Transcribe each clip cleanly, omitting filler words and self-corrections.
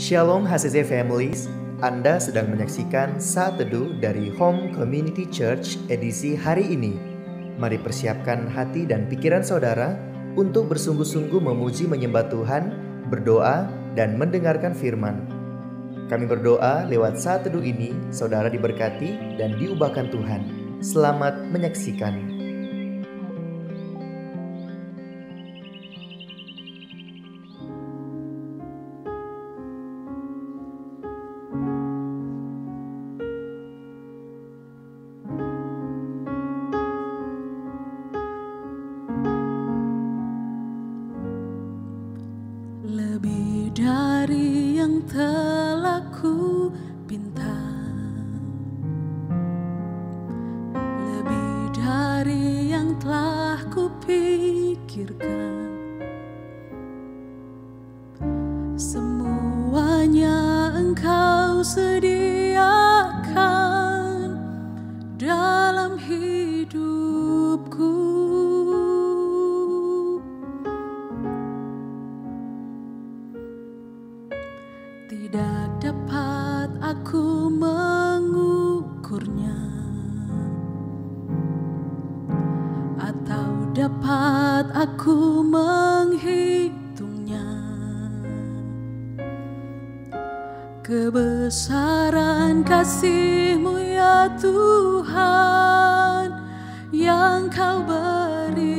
Shalom HCC Families, Anda sedang menyaksikan Saat Teduh dari Home Community Church edisi hari ini. Mari persiapkan hati dan pikiran saudara untuk bersungguh-sungguh memuji menyembah Tuhan, berdoa, dan mendengarkan firman. Kami berdoa lewat Saat Teduh ini, saudara diberkati dan diubahkan Tuhan. Selamat menyaksikan. Lebih dari yang telah ku pinta, lebih dari yang telah ku pikirkan, semuanya Engkau sediakan dalam hidupku. Tidak dapat aku mengukurnya, atau dapat aku menghitungnya. Kebesaran kasih-Mu ya Tuhan yang Kau berikan.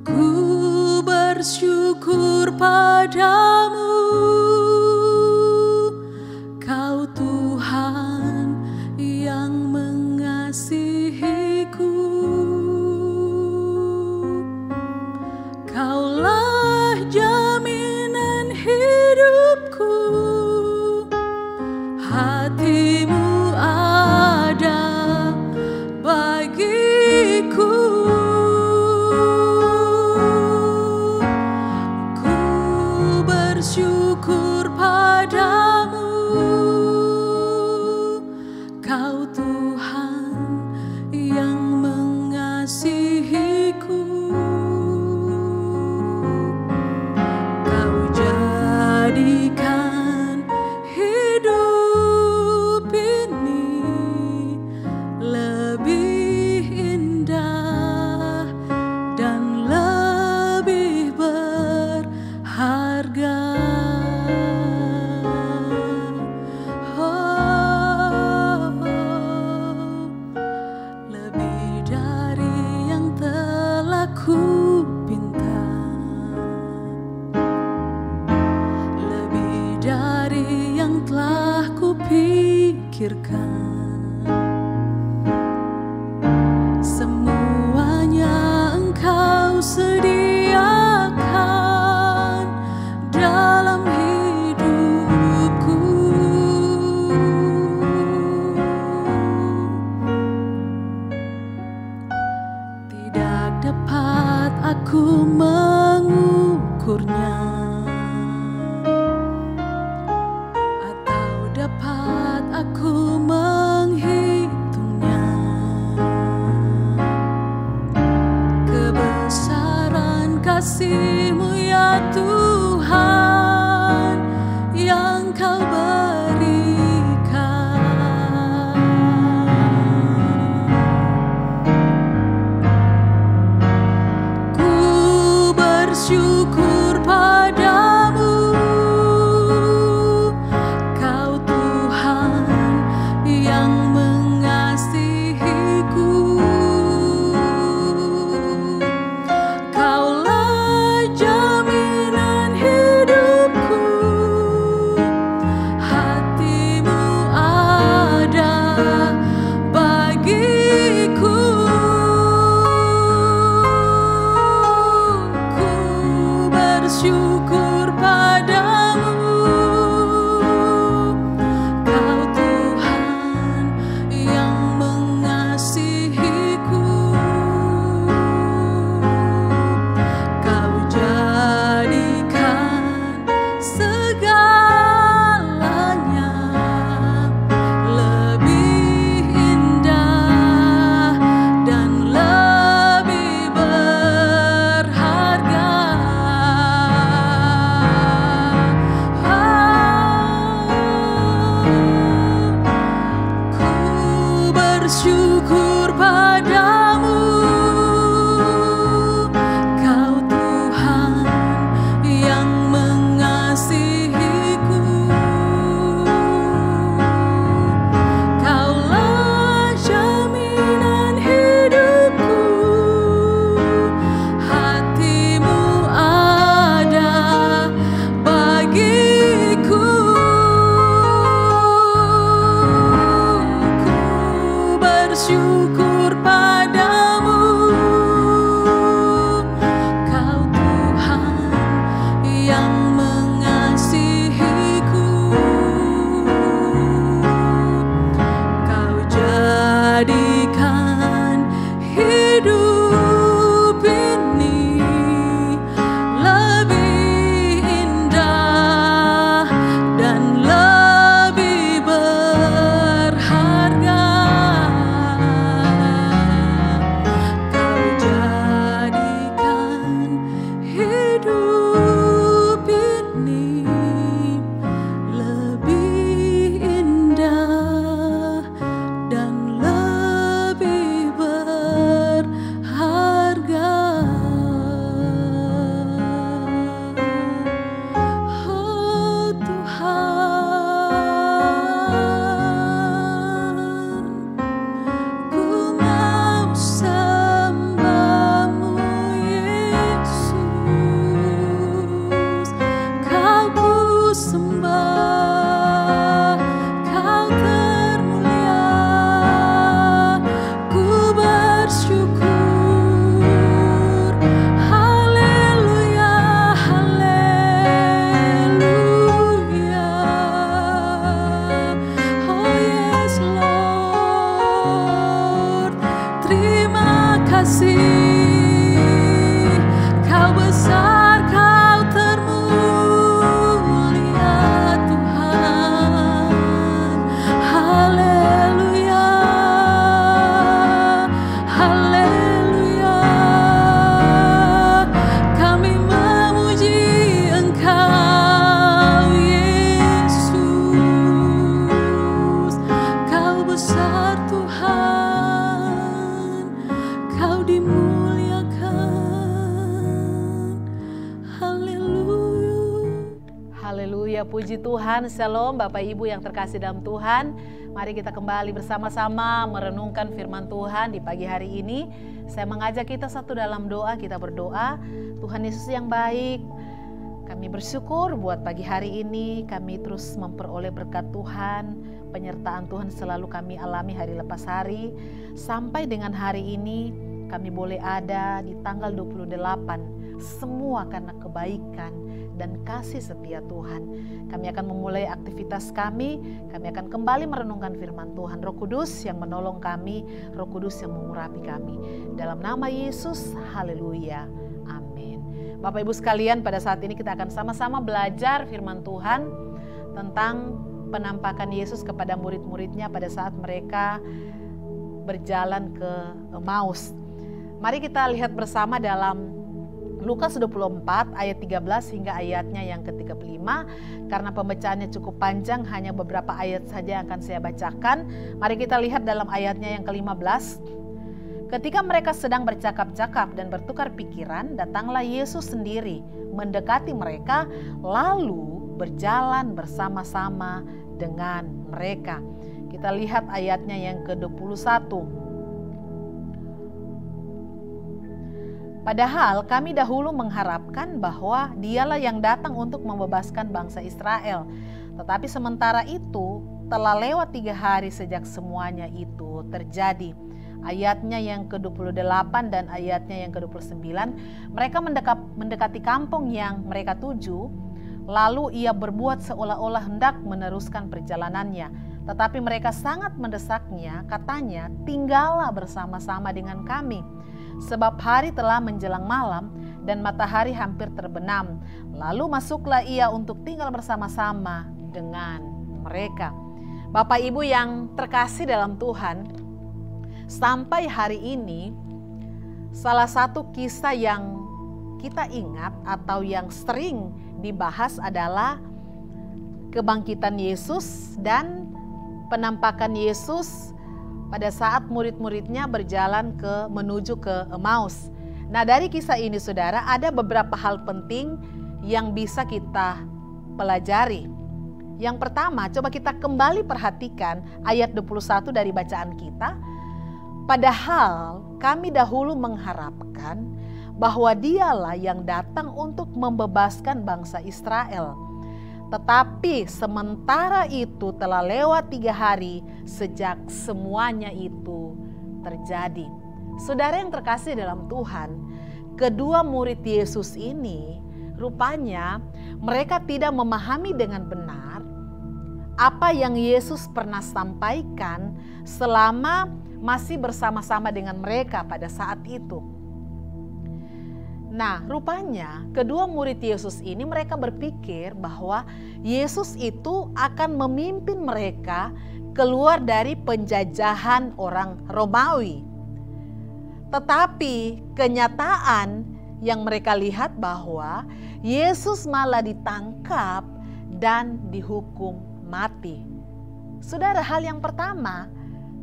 Ku bersyukur padamu, Kau Tuhan yang mengasihiku. Kaulah jaminan hidupku, hati-Mu ada bagiku. Bersyukur padamu, Kau Tuhan yang mengasihiku. Kau jadikan hidup ini lebih indah dan lebih berharga. Ku pinta, lebih dari yang telah ku pikirkan, semuanya Engkau sediakan dalam hidupku. Tidak dapat aku mengukurnya, atau dapat aku menghitungnya. Kebesaran kasih-Mu ya Tuhan yang Kau berikan. Bersyukur padamu, Kau Tuhan bersyukur padamu, Kau Tuhan yang mengasihiku. Kaulah jaminan hidupku, hatimu ada bagiku. Ku bersyukur padamu, Kau Tuhan yang mengasihiku. Kau jadikan hidup ini lebih indah dan lebih berharga. Kau jadikan hidup ini lebih indah dan lebih berharga. Oh Tuhan, ku mau sembahmu Yesus. Kau ku sembah, Kau termulia. Ku bersyukur, haleluya, haleluya. Oh yes Lord, terima kasih. Kau besar, Kau termulia Tuhan. Haleluya, haleluya. Kami memuji Engkau Yesus. Kau besar Tuhan, Kau dimuliakan. Haleluya. Haleluya, puji Tuhan. Shalom Bapak Ibu yang terkasih dalam Tuhan. Mari kita kembali bersama-sama merenungkan firman Tuhan di pagi hari ini. Saya mengajak kita satu dalam doa, kita berdoa. Tuhan Yesus yang baik, kami bersyukur buat pagi hari ini. Kami terus memperoleh berkat Tuhan. Penyertaan Tuhan selalu kami alami hari lepas hari. Sampai dengan hari ini kami boleh ada di tanggal 28. Semua karena kebaikan dan kasih setia Tuhan. Kami akan memulai aktivitas kami akan kembali merenungkan firman Tuhan. Roh Kudus yang menolong kami, Roh Kudus yang mengurapi kami. Dalam nama Yesus, haleluya, amin. Bapak Ibu sekalian, pada saat ini kita akan sama-sama belajar firman Tuhan tentang penampakan Yesus kepada murid-muridnya pada saat mereka berjalan ke Emmaus. Mari kita lihat bersama dalam Lukas 24 ayat 13 hingga ayatnya yang ke-35. Karena pembacaannya cukup panjang, hanya beberapa ayat saja yang akan saya bacakan. Mari kita lihat dalam ayatnya yang ke-15. Ketika mereka sedang bercakap-cakap dan bertukar pikiran, datanglah Yesus sendiri mendekati mereka, lalu berjalan bersama-sama dengan mereka. Kita lihat ayatnya yang ke-21. Padahal kami dahulu mengharapkan bahwa Dialah yang datang untuk membebaskan bangsa Israel. Tetapi sementara itu telah lewat 3 hari sejak semuanya itu terjadi. Ayatnya yang ke-28 dan ayatnya yang ke-29. Mereka mendekati kampung yang mereka tuju. Lalu ia berbuat seolah-olah hendak meneruskan perjalanannya. Tetapi mereka sangat mendesaknya, katanya, tinggallah bersama-sama dengan kami. Sebab hari telah menjelang malam dan matahari hampir terbenam. Lalu masuklah ia untuk tinggal bersama-sama dengan mereka. Bapak Ibu yang terkasih dalam Tuhan, sampai hari ini salah satu kisah yang kita ingat atau yang sering dibahas adalah kebangkitan Yesus dan penampakan Yesus pada saat murid-muridnya berjalan menuju ke Emmaus. Nah, dari kisah ini saudara, ada beberapa hal penting yang bisa kita pelajari. Yang pertama, coba kita kembali perhatikan ayat 21 dari bacaan kita. Padahal kami dahulu mengharapkan bahwa dialah yang datang untuk membebaskan bangsa Israel. Tetapi sementara itu telah lewat 3 hari sejak semuanya itu terjadi. Saudara yang terkasih dalam Tuhan, kedua murid Yesus ini rupanya mereka tidak memahami dengan benar apa yang Yesus pernah sampaikan selama masih bersama-sama dengan mereka pada saat itu. Nah, rupanya kedua murid Yesus ini mereka berpikir bahwa Yesus itu akan memimpin mereka keluar dari penjajahan orang Romawi. Tetapi kenyataan yang mereka lihat bahwa Yesus malah ditangkap dan dihukum mati. Saudara, hal yang pertama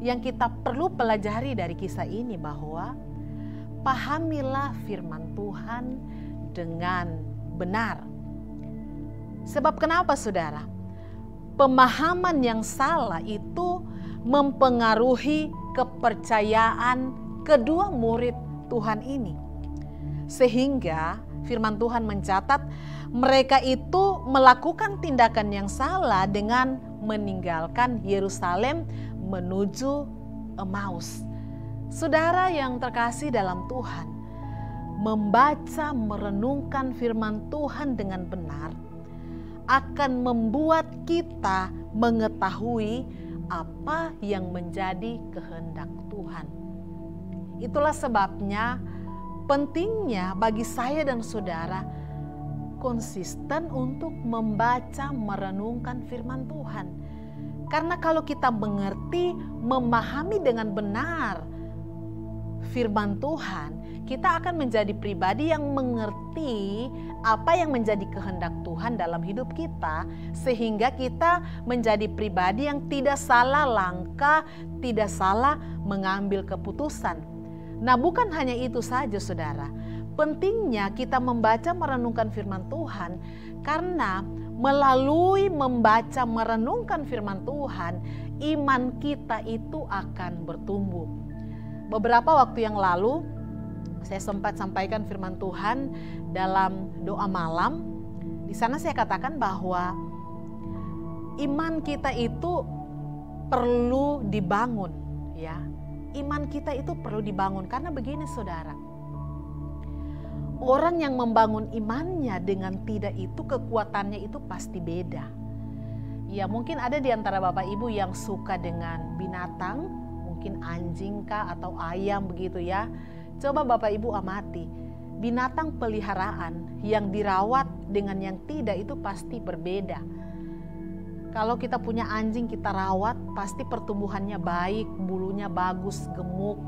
yang kita perlu pelajari dari kisah ini bahwa pahamilah firman Tuhan dengan benar. Sebab kenapa saudara? Pemahaman yang salah itu mempengaruhi kepercayaan kedua murid Tuhan ini. Sehingga firman Tuhan mencatat mereka itu melakukan tindakan yang salah dengan meninggalkan Yerusalem menuju Emmaus. Saudara yang terkasih dalam Tuhan, membaca merenungkan firman Tuhan dengan benar akan membuat kita mengetahui apa yang menjadi kehendak Tuhan. Itulah sebabnya pentingnya bagi saya dan saudara konsisten untuk membaca merenungkan firman Tuhan. Karena kalau kita mengerti, memahami dengan benar firman Tuhan, kita akan menjadi pribadi yang mengerti apa yang menjadi kehendak Tuhan dalam hidup kita, sehingga kita menjadi pribadi yang tidak salah langkah, tidak salah mengambil keputusan. Nah, bukan hanya itu saja saudara, pentingnya kita membaca merenungkan firman Tuhan, karena melalui membaca merenungkan firman Tuhan, iman kita itu akan bertumbuh. Beberapa waktu yang lalu saya sempat sampaikan firman Tuhan dalam doa malam. Di sana saya katakan bahwa iman kita itu perlu dibangun, ya. Iman kita itu perlu dibangun karena begini saudara. Orang yang membangun imannya dengan tidak itu, kekuatannya itu pasti beda. Ya, mungkin ada di antara Bapak Ibu yang suka dengan binatang, mungkin anjing kah atau ayam begitu ya. Coba Bapak Ibu amati, binatang peliharaan yang dirawat dengan yang tidak itu pasti berbeda. Kalau kita punya anjing kita rawat, pasti pertumbuhannya baik, bulunya bagus, gemuk.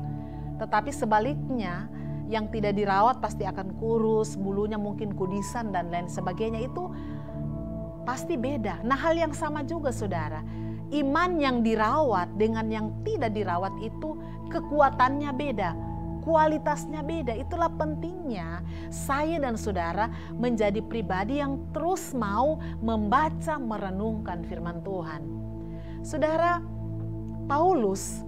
Tetapi sebaliknya, yang tidak dirawat pasti akan kurus, bulunya mungkin kudisan dan lain sebagainya, itu pasti beda. Nah, hal yang sama juga saudara, iman yang dirawat dengan yang tidak dirawat itu kekuatannya beda, kualitasnya beda. Itulah pentingnya saya dan saudara menjadi pribadi yang terus mau membaca merenungkan firman Tuhan. Saudara, Paulus,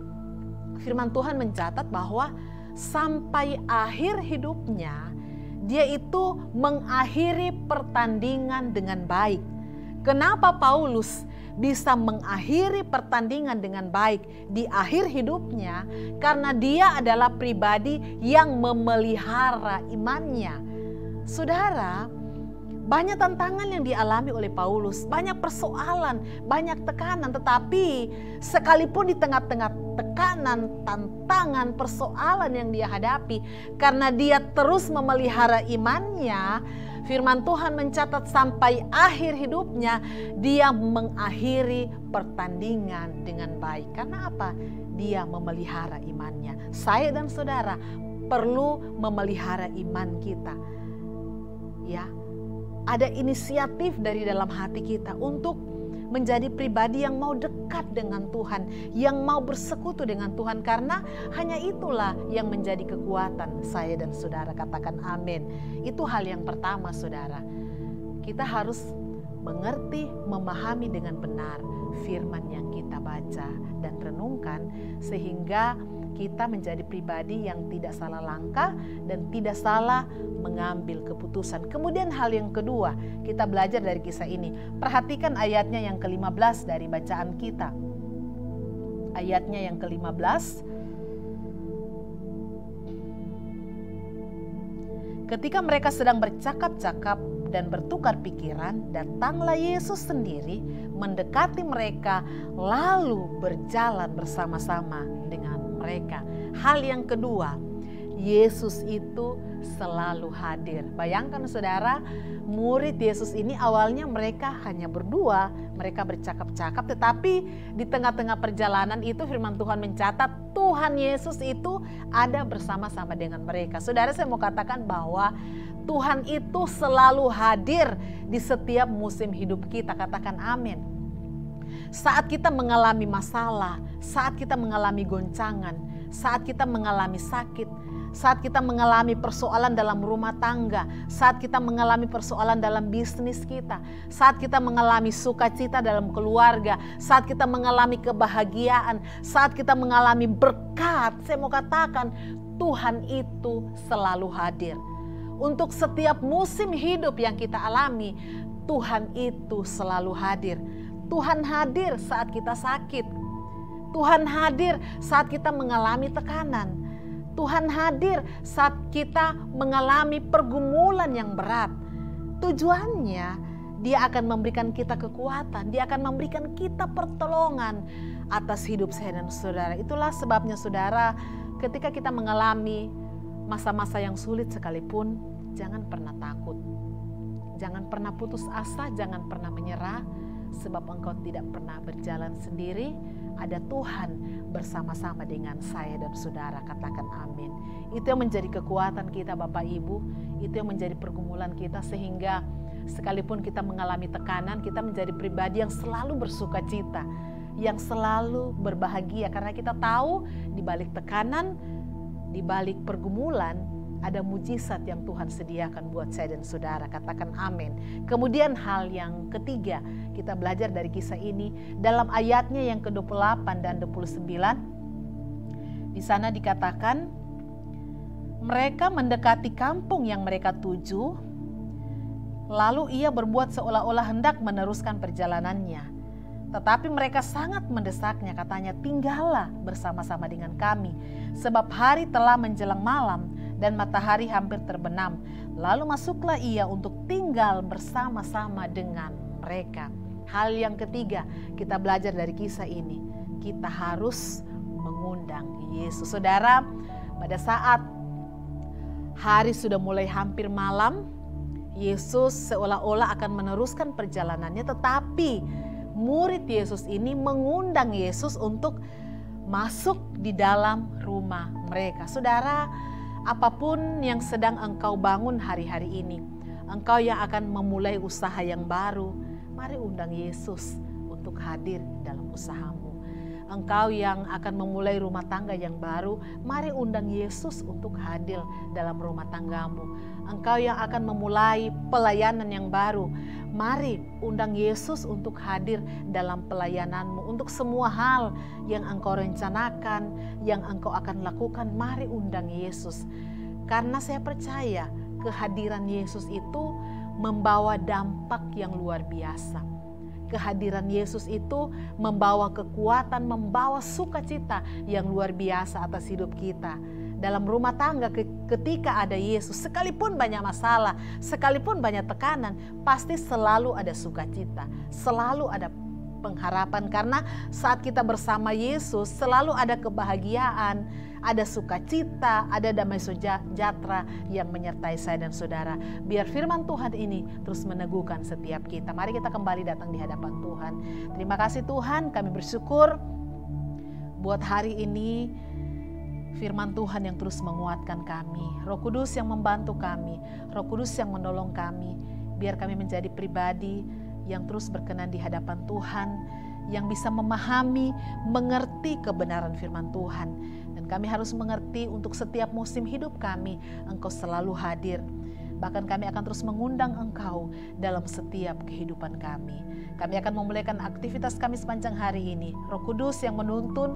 firman Tuhan mencatat bahwa sampai akhir hidupnya dia itu mengakhiri pertandingan dengan baik. Kenapa Paulus bisa mengakhiri pertandingan dengan baik di akhir hidupnya? Karena dia adalah pribadi yang memelihara imannya. Saudara, banyak tantangan yang dialami oleh Paulus, banyak persoalan, banyak tekanan, tetapi sekalipun di tengah-tengah tekanan, tantangan, persoalan yang dia hadapi, karena dia terus memelihara imannya, firman Tuhan mencatat sampai akhir hidupnya dia mengakhiri pertandingan dengan baik. Karena apa? Dia memelihara imannya. Saya dan saudara perlu memelihara iman kita. Ya, ada inisiatif dari dalam hati kita untuk menjadi pribadi yang mau dekat dengan Tuhan, yang mau bersekutu dengan Tuhan, karena hanya itulah yang menjadi kekuatan saya dan saudara. Katakan amin. Itu hal yang pertama, saudara. Kita harus mengerti, memahami dengan benar firman yang kita baca dan renungkan, sehingga kita menjadi pribadi yang tidak salah langkah dan tidak salah mengambil keputusan. Kemudian hal yang kedua, kita belajar dari kisah ini. Perhatikan ayatnya yang ke-15 dari bacaan kita. Ayatnya yang ke-15. Ketika mereka sedang bercakap-cakap dan bertukar pikiran, datanglah Yesus sendiri mendekati mereka lalu berjalan bersama-sama dengan mereka. Hal yang kedua, Yesus itu selalu hadir. Bayangkan saudara, murid Yesus ini awalnya mereka hanya berdua, mereka bercakap-cakap, tetapi di tengah-tengah perjalanan itu firman Tuhan mencatat Tuhan Yesus itu ada bersama-sama dengan mereka. Saudara, saya mau katakan bahwa Tuhan itu selalu hadir di setiap musim hidup kita. Katakan amin. Saat kita mengalami masalah, saat kita mengalami goncangan, saat kita mengalami sakit, saat kita mengalami persoalan dalam rumah tangga, saat kita mengalami persoalan dalam bisnis kita, saat kita mengalami sukacita dalam keluarga, saat kita mengalami kebahagiaan, saat kita mengalami berkat, saya mau katakan Tuhan itu selalu hadir. Untuk setiap musim hidup yang kita alami, Tuhan itu selalu hadir. Tuhan hadir saat kita sakit. Tuhan hadir saat kita mengalami tekanan. Tuhan hadir saat kita mengalami pergumulan yang berat. Tujuannya, Dia akan memberikan kita kekuatan. Dia akan memberikan kita pertolongan atas hidup saya dan saudara. Itulah sebabnya saudara, ketika kita mengalami masa-masa yang sulit sekalipun, jangan pernah takut. Jangan pernah putus asa, jangan pernah menyerah. Sebab engkau tidak pernah berjalan sendiri. Ada Tuhan bersama-sama dengan saya dan saudara. Katakan amin. Itu yang menjadi kekuatan kita Bapak Ibu. Itu yang menjadi pergumulan kita, sehingga sekalipun kita mengalami tekanan, kita menjadi pribadi yang selalu bersuka cita, yang selalu berbahagia, karena kita tahu di balik tekanan, di balik pergumulan, ada mujizat yang Tuhan sediakan buat saya dan saudara. Katakan amin. Kemudian hal yang ketiga, kita belajar dari kisah ini dalam ayatnya yang ke-28 dan 29. Di sana dikatakan, mereka mendekati kampung yang mereka tuju, lalu ia berbuat seolah-olah hendak meneruskan perjalanannya. Tetapi mereka sangat mendesaknya, katanya, tinggallah bersama-sama dengan kami, sebab hari telah menjelang malam dan matahari hampir terbenam. Lalu masuklah ia untuk tinggal bersama-sama dengan mereka. Hal yang ketiga, kita belajar dari kisah ini, kita harus mengundang Yesus. Saudara, pada saat hari sudah mulai hampir malam, Yesus seolah-olah akan meneruskan perjalanannya, tetapi murid Yesus ini mengundang Yesus untuk masuk di dalam rumah mereka. Saudara, apapun yang sedang engkau bangun hari-hari ini, engkau yang akan memulai usaha yang baru, mari undang Yesus untuk hadir dalam usahamu. Engkau yang akan memulai rumah tangga yang baru, mari undang Yesus untuk hadir dalam rumah tanggamu. Engkau yang akan memulai pelayanan yang baru, mari undang Yesus untuk hadir dalam pelayananmu. Untuk semua hal yang engkau rencanakan, yang engkau akan lakukan, mari undang Yesus. Karena saya percaya kehadiran Yesus itu membawa dampak yang luar biasa. Kehadiran Yesus itu membawa kekuatan, membawa sukacita yang luar biasa atas hidup kita. Dalam rumah tangga ketika ada Yesus, sekalipun banyak masalah, sekalipun banyak tekanan, pasti selalu ada sukacita, selalu ada pengharapan. Karena saat kita bersama Yesus selalu ada kebahagiaan, ada sukacita, ada damai sejahtera yang menyertai saya dan saudara. Biar firman Tuhan ini terus meneguhkan setiap kita. Mari kita kembali datang di hadapan Tuhan. Terima kasih Tuhan, kami bersyukur buat hari ini. Firman Tuhan yang terus menguatkan kami, Roh Kudus yang membantu kami, Roh Kudus yang menolong kami, biar kami menjadi pribadi yang terus berkenan di hadapan Tuhan, yang bisa memahami, mengerti kebenaran firman Tuhan. Dan kami harus mengerti untuk setiap musim hidup kami, Engkau selalu hadir. Bahkan kami akan terus mengundang Engkau dalam setiap kehidupan kami. Kami akan memulaikan aktivitas kami sepanjang hari ini. Roh Kudus yang menuntun,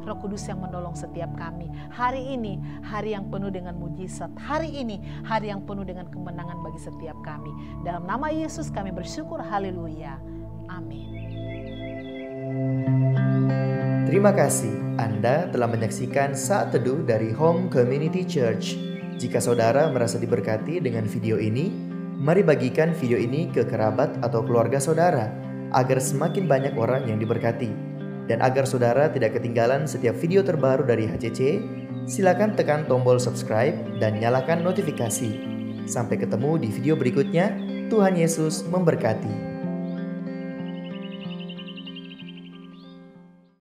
Roh Kudus yang menolong setiap kami. Hari ini hari yang penuh dengan mujizat. Hari ini hari yang penuh dengan kemenangan bagi setiap kami. Dalam nama Yesus kami bersyukur. Haleluya. Amin. Terima kasih Anda telah menyaksikan Saat Teduh dari Home Community Church. Jika saudara merasa diberkati dengan video ini, mari bagikan video ini ke kerabat atau keluarga saudara, agar semakin banyak orang yang diberkati. Dan agar saudara tidak ketinggalan setiap video terbaru dari HCC, silakan tekan tombol subscribe dan nyalakan notifikasi. Sampai ketemu di video berikutnya. Tuhan Yesus memberkati.